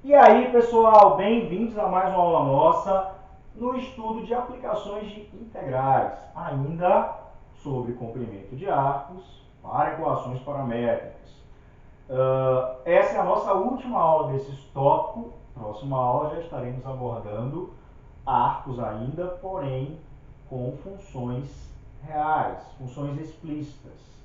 E aí, pessoal, bem-vindos a mais uma aula nossa no estudo de aplicações de integrais, ainda sobre comprimento de arcos para equações paramétricas. Essa é a nossa última aula desse tópico. Próxima aula já estaremos abordando arcos ainda, porém com funções reais, funções explícitas,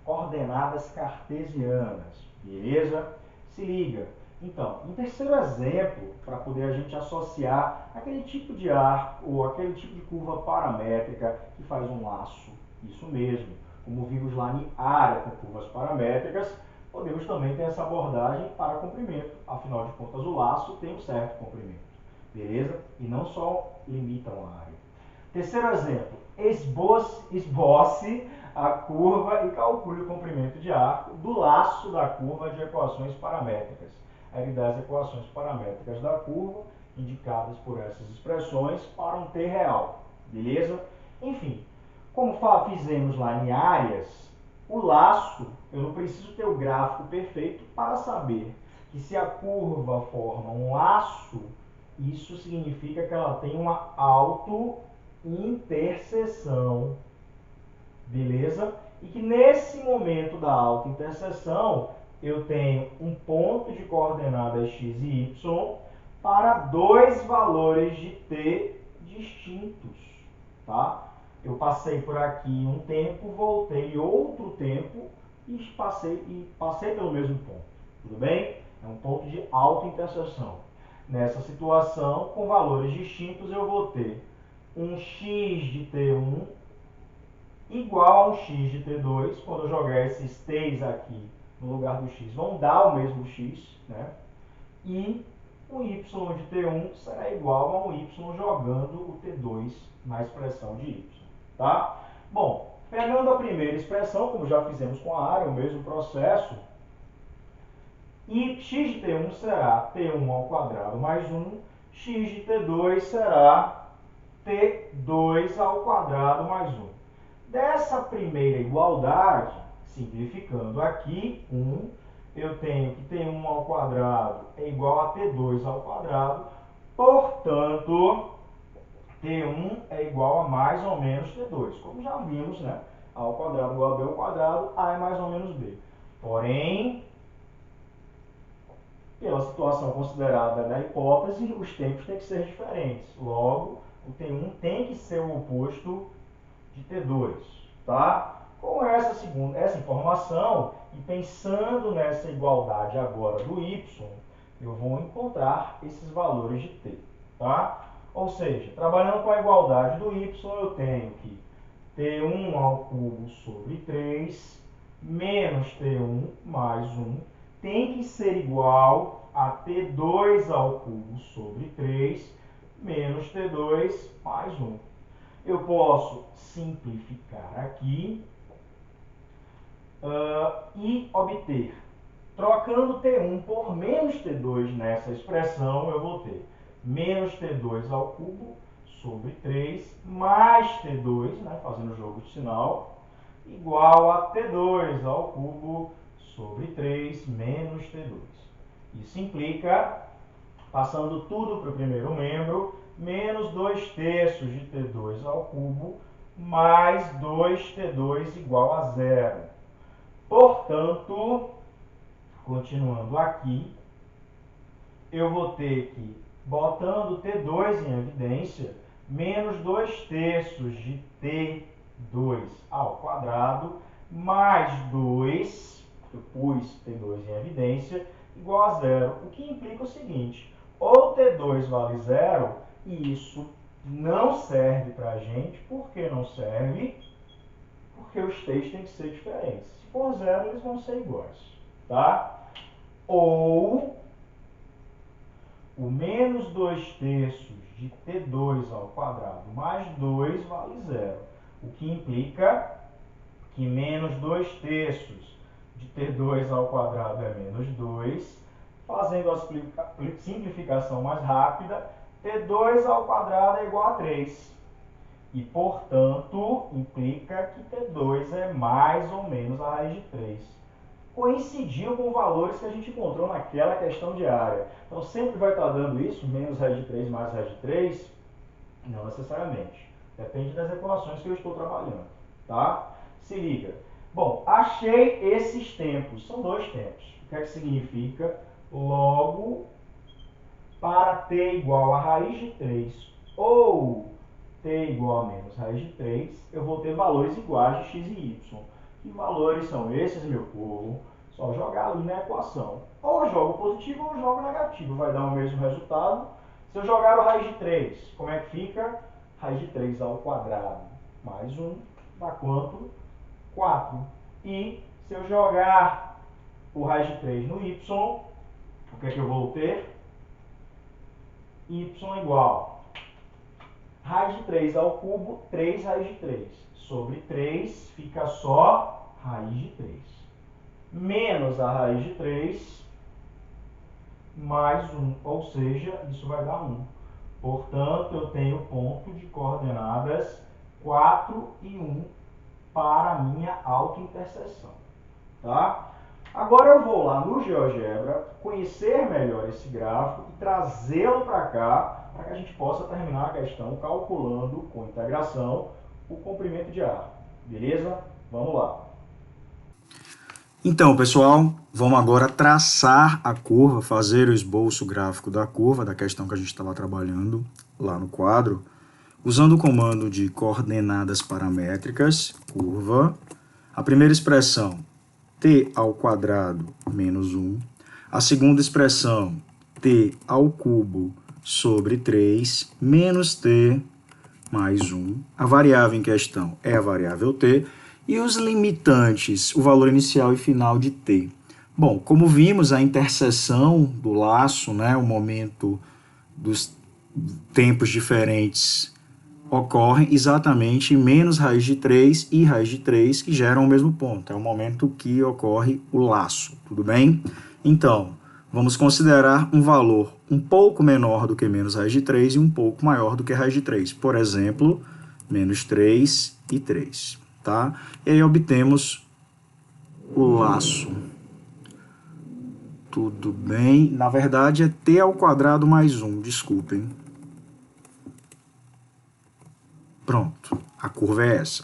coordenadas cartesianas, beleza? Se liga. Então, um terceiro exemplo, para poder a gente associar aquele tipo de arco ou aquele tipo de curva paramétrica que faz um laço, isso mesmo, como vimos lá em área com curvas paramétricas, podemos também ter essa abordagem para comprimento, afinal de contas o laço tem um certo comprimento, beleza? E não só limitam a área. Terceiro exemplo, esboce a curva e calcule o comprimento de arco do laço da curva de equações paramétricas. Aí dá as equações paramétricas da curva, indicadas por essas expressões, para um T real. Beleza? Enfim, como fizemos lá em áreas, o laço, eu não preciso ter o gráfico perfeito para saber que se a curva forma um laço, isso significa que ela tem uma autointerseção. Beleza? E que nesse momento da autointerseção, eu tenho um ponto de coordenadas x e y para dois valores de t distintos. Tá? Eu passei por aqui um tempo, voltei outro tempo e passei pelo mesmo ponto. Tudo bem? É um ponto de autointerseção. Nessa situação, com valores distintos, eu vou ter um x de t1 igual a um x de t2. Quando eu jogar esses t's aqui no lugar do x, vão dar o mesmo x, né? E o y de t1 será igual a um y jogando o t2 na expressão de y, tá? Bom, pegando a primeira expressão, como já fizemos com a área, o mesmo processo, e x de t1 será t1 ao quadrado mais 1, x de t2 será t2 ao quadrado mais 1. Dessa primeira igualdade, simplificando aqui, 1, eu tenho que t1 ao quadrado é igual a t2 ao quadrado, portanto, t1 é igual a mais ou menos t2. Como já vimos, né? A ao quadrado igual a b ao quadrado, a é mais ou menos b. Porém, pela situação considerada da hipótese, os tempos têm que ser diferentes. Logo, o t1 tem que ser o oposto de t2, tá? Com essa informação e pensando nessa igualdade agora do y, eu vou encontrar esses valores de t, tá? Ou seja, trabalhando com a igualdade do y, eu tenho que t1 ao cubo sobre 3 menos t1 mais 1 tem que ser igual a t2 ao cubo sobre 3 menos t2 mais 1. Eu posso simplificar aqui e obter. Trocando t1 por menos t2 nessa expressão, eu vou ter menos t2 ao cubo sobre 3 mais t2, né, fazendo o jogo de sinal, igual a t2 ao cubo sobre 3 menos t2. Isso implica, passando tudo para o primeiro membro, menos 2 terços de t2 ao cubo mais 2t2 igual a 0. Portanto, continuando aqui, eu vou ter que, botando t2 em evidência, menos 2 terços de t2 ao quadrado mais 2, eu pus t2 em evidência, igual a 0. O que implica o seguinte, ou t2 vale 0, e isso não serve para a gente. Por que não serve? Porque os t's têm que ser diferentes. Se for 0, eles vão ser iguais, tá? Ou o menos 2 terços de t2 ao quadrado mais 2 vale 0. O que implica que menos 2 terços de t2 ao quadrado é menos 2. Fazendo a simplificação mais rápida, t2 ao quadrado é igual a 3. E, portanto, implica que t2 é mais ou menos a raiz de 3. coincidiu com valores que a gente encontrou naquela questão de área. Então sempre vai estar dando isso, menos raiz de 3 mais raiz de 3? Não necessariamente. Depende das equações que eu estou trabalhando. Tá? Se liga. Bom, achei esses tempos. São dois tempos. O que é que significa? Logo, para t igual a raiz de 3 ou t igual a menos raiz de 3, eu vou ter valores iguais de x e y. Que valores são esses, meu povo? Só jogar ali na equação. Ou eu jogo positivo ou eu jogo negativo. Vai dar o mesmo resultado. Se eu jogar o raiz de 3, como é que fica? Raiz de 3 ao quadrado mais 1 dá quanto? 4. E se eu jogar o raiz de 3 no y, o que é que eu vou ter? Y igual raiz de 3 ao cubo, 3 raiz de 3. Sobre 3 fica só raiz de 3. Menos a raiz de 3 mais 1, ou seja, isso vai dar 1. Portanto, eu tenho ponto de coordenadas 4 e 1 para a minha autointerseção. Tá? Agora eu vou lá no GeoGebra, conhecer melhor esse gráfico e trazê-lo para cá, para que a gente possa terminar a questão calculando com integração o comprimento de arco. Beleza? Vamos lá. Então, pessoal, vamos agora traçar a curva, fazer o esboço gráfico da curva, da questão que a gente estava trabalhando lá no quadro, usando o comando de coordenadas paramétricas, curva, a primeira expressão, t ao quadrado menos 1, a segunda expressão, t ao cubo sobre 3, menos t mais 1, a variável em questão é a variável t, e os limitantes, o valor inicial e final de t. Bom, como vimos, a interseção do laço, né, o momento dos tempos diferentes, ocorre exatamente em menos raiz de 3 e raiz de 3, que geram o mesmo ponto. É o momento que ocorre o laço, tudo bem? Então, vamos considerar um valor um pouco menor do que menos raiz de 3 e um pouco maior do que raiz de 3. Por exemplo, menos 3 e 3. Tá? E aí obtemos o laço. Tudo bem? Na verdade é t ao quadrado mais 1, desculpem. Pronto, a curva é essa.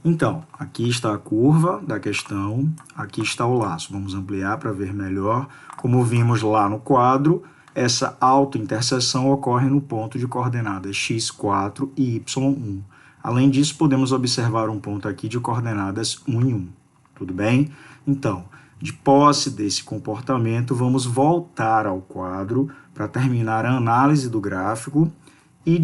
Então, aqui está a curva da questão, aqui está o laço. Vamos ampliar para ver melhor. Como vimos lá no quadro, essa autointerseção ocorre no ponto de coordenadas x4 e y1. Além disso, podemos observar um ponto aqui de coordenadas 1 e 1. Tudo bem? Então, de posse desse comportamento, vamos voltar ao quadro para terminar a análise do gráfico e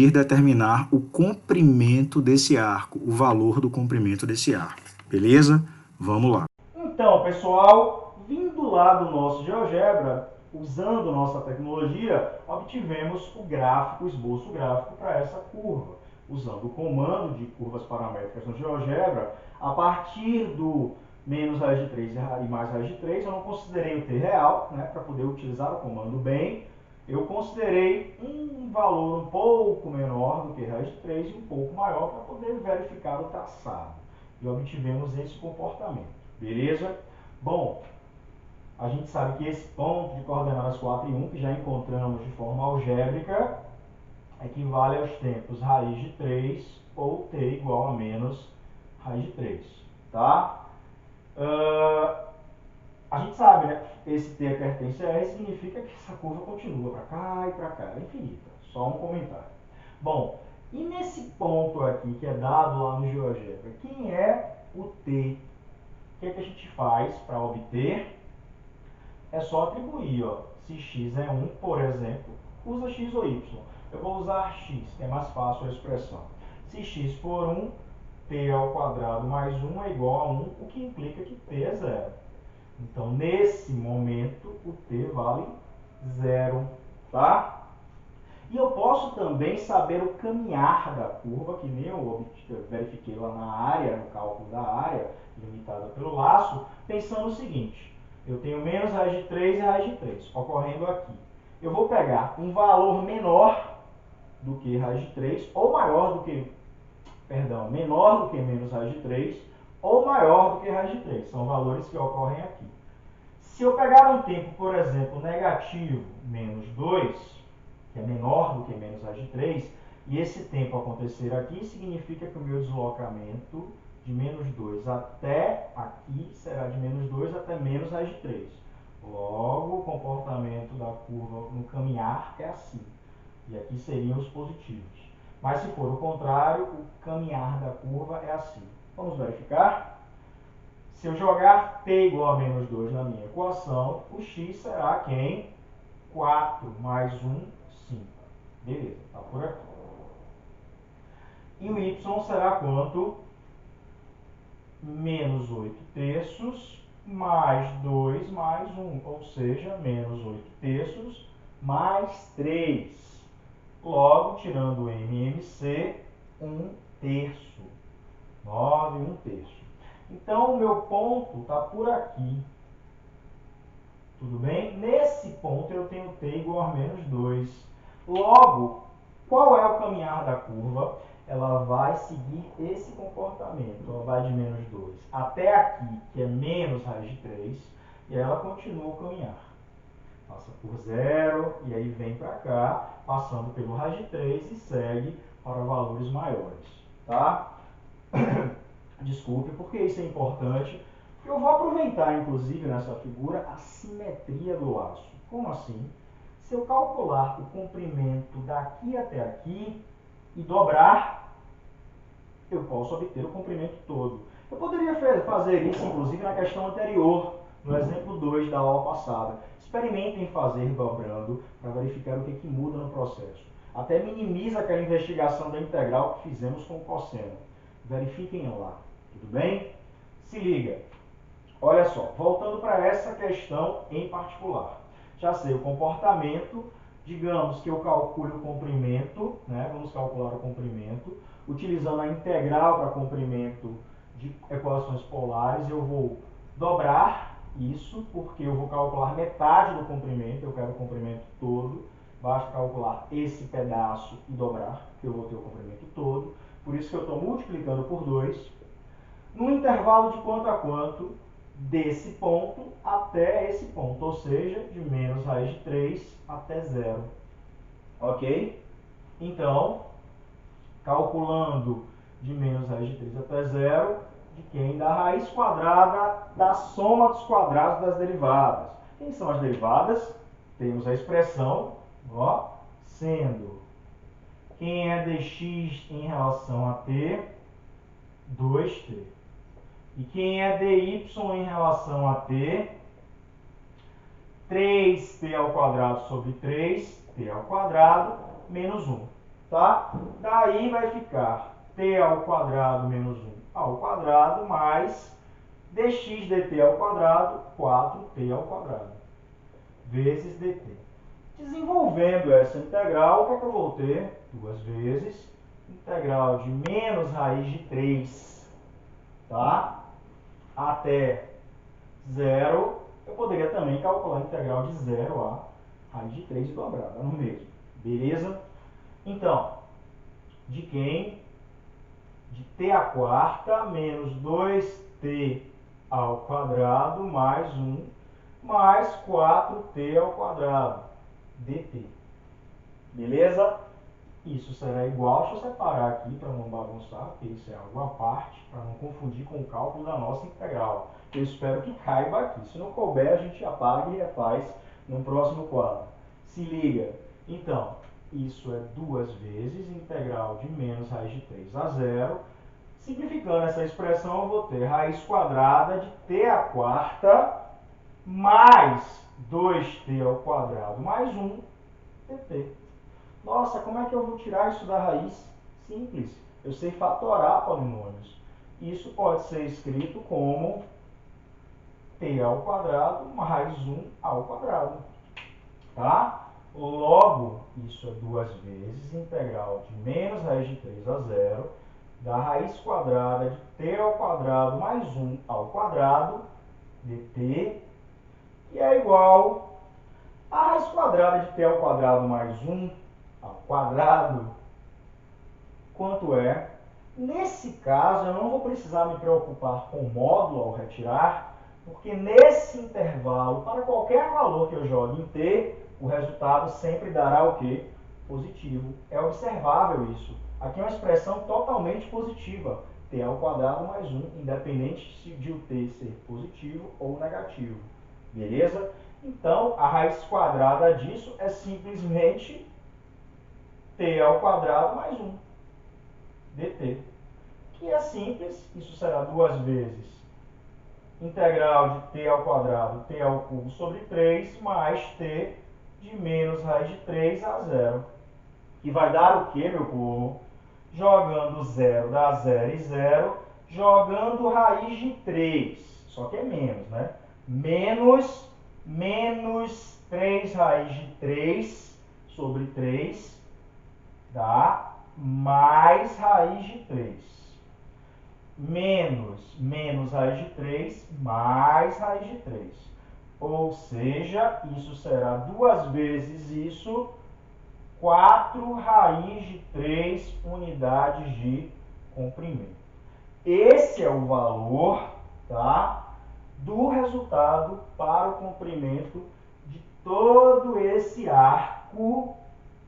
determinar o comprimento desse arco, o valor do comprimento desse arco. Beleza? Vamos lá. Então, pessoal, vindo lá do nosso GeoGebra, usando nossa tecnologia, obtivemos o gráfico, o esboço gráfico para essa curva. Usando o comando de curvas paramétricas no GeoGebra, a partir do menos raiz de 3 e mais raiz de 3, eu não considerei o t real, né, para poder utilizar o comando bem. Eu considerei um valor um pouco menor do que raiz de 3 e um pouco maior para poder verificar o traçado. E obtivemos esse comportamento. Beleza? Bom, a gente sabe que esse ponto de coordenadas 4 e 1, que já encontramos de forma algébrica, equivale aos tempos raiz de 3 ou t igual a menos raiz de 3. Tá? A gente sabe, né? Esse t pertence a R significa que essa curva continua para cá e para cá, é infinita. Só um comentário. Bom, e nesse ponto aqui que é dado lá no GeoGebra, quem é o t? O que é que a gente faz para obter? É só atribuir, ó. Se x é 1, por exemplo, usa x ou y. Eu vou usar x, que é mais fácil a expressão. Se x for 1, t ao quadrado mais 1 é igual a 1, o que implica que t é 0. Então, nesse momento, o t vale 0, tá? E eu posso também saber o caminhar da curva, que nem eu verifiquei lá na área, no cálculo da área, limitada pelo laço, pensando o seguinte: eu tenho menos raiz de 3 e raiz de 3, ocorrendo aqui. Eu vou pegar um valor menor do que raiz de 3, ou menor do que menos raiz de 3, ou maior do que raiz de 3. São valores que ocorrem aqui. Se eu pegar um tempo, por exemplo, negativo menos 2, que é menor do que menos raiz de 3, e esse tempo acontecer aqui, significa que o meu deslocamento de menos 2 até aqui será de menos 2 até menos raiz de 3. Logo, o comportamento da curva no caminhar é assim. E aqui seriam os positivos. Mas se for o contrário, o caminhar da curva é assim. Vamos verificar? Se eu jogar t igual a menos 2 na minha equação, o x será quem? 4 mais 1, 5. Beleza, está por aqui. E o y será quanto? Menos 8 terços mais 2 mais 1, ou seja, menos 8 terços mais 3. Logo, tirando o MMC, 1 terço. 9, 1 terço. Então, o meu ponto está por aqui. Tudo bem? Nesse ponto, eu tenho t igual a menos 2. Logo, qual é o caminhar da curva? Ela vai seguir esse comportamento. Ela vai de menos 2 até aqui, que é menos raiz de 3, e aí ela continua o caminhar. Passa por 0, e aí vem para cá, passando pelo raiz de 3 e segue para valores maiores. Tá? Desculpe, porque isso é importante. Eu vou aproveitar, inclusive, nessa figura, a simetria do laço. Como assim? Se eu calcular o comprimento daqui até aqui e dobrar, eu posso obter o comprimento todo. Eu poderia fazer isso, inclusive, na questão anterior, no exemplo 2 da aula passada. Experimentem fazer dobrando para verificar o que muda no processo. Até minimiza aquela investigação da integral que fizemos com o cosseno. Verifiquem lá. Tudo bem? Se liga. Olha só, voltando para essa questão em particular. Já sei o comportamento, digamos que eu calcule o comprimento, né? Vamos calcular o comprimento. Utilizando a integral para comprimento de equações polares, eu vou dobrar isso, porque eu vou calcular metade do comprimento, eu quero o comprimento todo. Basta calcular esse pedaço e dobrar, que eu vou ter o comprimento todo. Por isso que eu estou multiplicando por 2. No intervalo de quanto a quanto? Desse ponto até esse ponto, ou seja, de menos raiz de 3 até 0. Ok? Então, calculando de menos raiz de 3 até 0, de quem? Da raiz quadrada da soma dos quadrados das derivadas. Quem são as derivadas? Temos a expressão, ó, sendo quem é dx em relação a t, 2t. E quem é dy em relação a t, 3t ao quadrado sobre 3t ao quadrado menos 1. Tá? Daí vai ficar t ao quadrado menos 1 ao quadrado mais dx dt ao quadrado, 4t ao quadrado, vezes dt. Desenvolvendo essa integral, o que é que eu vou ter? 2 vezes integral de menos raiz de 3, tá? Até 0, eu poderia também calcular a integral de 0 a raiz de 3 dobrada, no mesmo. Beleza? Então, de quem? De t à quarta menos 2t ao quadrado mais 1 mais 4t ao quadrado dt. Beleza? Isso será igual, deixa eu separar aqui para não bagunçar, porque isso é algo à parte, para não confundir com o cálculo da nossa integral. Eu espero que caiba aqui. Se não couber, a gente apaga e refaz no próximo quadro. Se liga. Então, isso é 2 vezes integral de menos raiz de 3 a 0. Simplificando essa expressão, eu vou ter raiz quadrada de t à quarta mais 2t ao quadrado mais 1 dt. Nossa, como é que eu vou tirar isso da raiz? Simples. Eu sei fatorar polinômios. Isso pode ser escrito como t ao quadrado mais 1 ao quadrado. Tá? Logo, isso é 2 vezes integral de menos raiz de 3 a 0 da raiz quadrada de t ao quadrado mais 1 ao quadrado dt, que é igual a raiz quadrada de t ao quadrado mais 1 ao quadrado. Quanto é? Nesse caso, eu não vou precisar me preocupar com o módulo ao retirar, porque nesse intervalo, para qualquer valor que eu jogue em t, o resultado sempre dará o quê? Positivo. É observável isso. Aqui é uma expressão totalmente positiva. T ao quadrado mais 1, independente de o t ser positivo ou negativo. Beleza? Então, a raiz quadrada disso é simplesmente t ao quadrado mais 1 dt. Que é simples, isso será 2 vezes integral de t ao quadrado, t ao cubo sobre 3, mais t de menos raiz de 3 a 0. Que vai dar o que, meu povo? Jogando 0 dá 0 e 0, jogando raiz de 3, só que é menos, né? Menos 3 raiz de 3 sobre 3 dá mais raiz de 3. Menos raiz de 3, mais raiz de 3. Ou seja, isso será 2 vezes isso, 4 raiz de 3 unidades de comprimento. Esse é o valor, tá, do resultado para o comprimento de todo esse arco,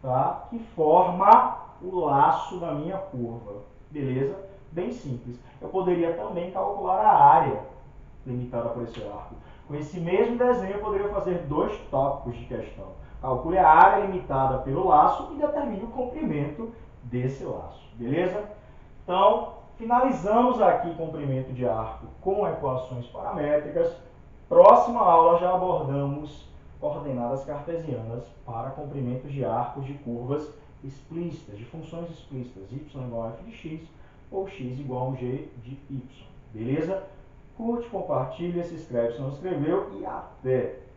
tá, que forma o laço da minha curva. Beleza? Bem simples. Eu poderia também calcular a área limitada por esse arco. Com esse mesmo desenho, eu poderia fazer 2 tópicos de questão. Calcule a área limitada pelo laço e determine o comprimento desse laço. Beleza? Então, finalizamos aqui o comprimento de arco com equações paramétricas. Próxima aula já abordamos coordenadas cartesianas para comprimentos de arcos de curvas explícitas, de funções explícitas, y igual a f de x ou x igual a g de y. Beleza? Curte, compartilha, se inscreve se não inscreveu e até!